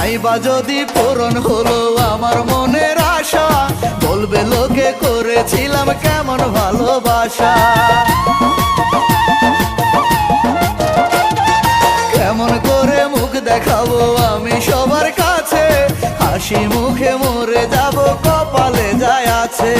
নাই বা যদি পূরণ হলো আমার মনের আশা, বলবে লোকে করেছিলাম কেমন ভালোবাসা। কেমন করে মুখ দেখাবো আমি সবার কাছে, হাসি মুখে মরে যাব কপালে যায় আছে।